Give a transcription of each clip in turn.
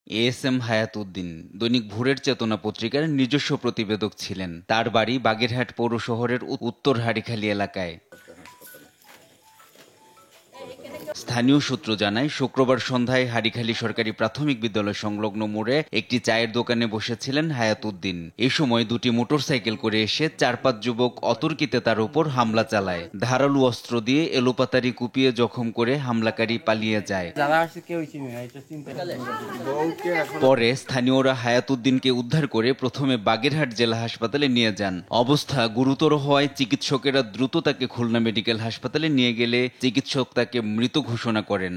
ASM হায়াত উদ্দিন দৈনিক ভোরের চেতনা পত্রিকার নিজস্ব প্রতিবেদক ছিলেন। তার বাড়ি বাগেরহাট পৌর শহরের উত্তর হাড়িখালি এলাকায়। স্থানীয় সূত্র জানায়, শুক্রবার সন্ধ্যায় হাড়িখালি সরকারি প্রাথমিক বিদ্যালয় সংলগ্ন মোড়ে একটি চায়ের দোকানে বসেছিলেন হায়াত উদ্দিন। এ সময় দুটি মোটরসাইকেল করে এসে 4-5 যুবক অতর্কিতে তার উপর হামলা চালায়। ধারালো অস্ত্র দিয়ে এলোপাতাড়ি কুপিয়ে জখম করে হামলাকারী পালিয়ে যায়। পরে স্থানীয়রা হায়াত উদ্দিনকে উদ্ধার করে প্রথমে বাগেরহাট জেলা হাসপাতালে নিয়ে যান। অবস্থা গুরুতর হওয়ায় চিকিৎসকেরা দ্রুত তাকে খুলনা মেডিকেল হাসপাতালে নিয়ে গেলে চিকিৎসক তাকে মৃত ঘোষণা করেন।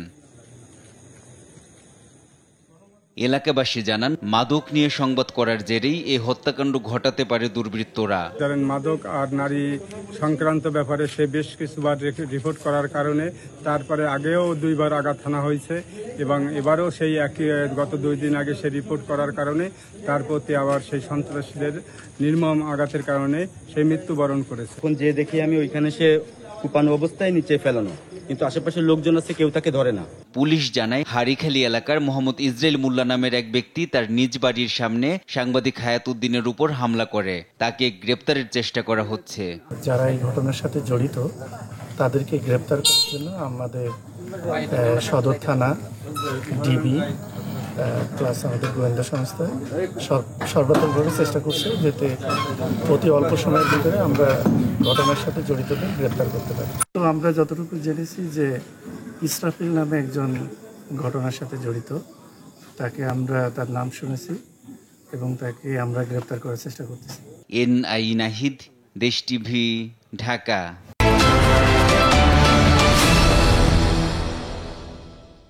এলাকাবাসী জানান, মাদক নিয়ে সংবাদ করার জেরেই এই হত্যাকাণ্ড ঘটাতে পারে দুর্বৃত্তরা। মাদক আর নারী সংক্রান্ত ব্যাপারে সে বেশ কিছুবার রিপোর্ট করার কারণে তারপরে আগেও 2বার আঘাত হানা হয়েছে এবং এবারও সেই একই গত 2 দিন আগে সে রিপোর্ট করার কারণে তার প্রতি আবার সেই সন্ত্রাসীদের নির্মম আঘাতের কারণে সে মৃত্যুবরণ করেছে। এখন যে দেখি আমি ওইখানে সে কুপানো অবস্থায় নিচে ফেলানো, কিন্তু আশেপাশের লোকজন আছে, কেউ তাকে ধরে না। পুলিশ জানায়, হাড়িখালি এলাকার মোহাম্মদ ইসরাইল মোল্লা নামের এক ব্যক্তি তার নিজ বাড়ির সামনে সাংবাদিক হায়াত উদ্দিনের উপর হামলা করে। তাকে গ্রেপ্তারের চেষ্টা করা হচ্ছে। যারা এই ঘটনার সাথে জড়িত তাদেরকে গ্রেপ্তার করার জন্য আমাদের সদর থানা, ডিবি প্লাস আমাদের গোয়েন্দা সংস্থা সর্বাত্মকভাবে চেষ্টা করছে যাতে অতি অল্প সময়ের ভিতরে আমরা ঘটনার সাথে জড়িতদের গ্রেপ্তার করতে পারি। তো আমরা যতটুকু জেনেছি যে ইসরাফিল নামে একজন ঘটনার সাথে জড়িত, তাকে আমরা তার নাম শুনেছি এবং তাকে আমরা গ্রেপ্তার করার চেষ্টা করতেছি। এনআই নাহিদ, দেশ টিভি, ঢাকা।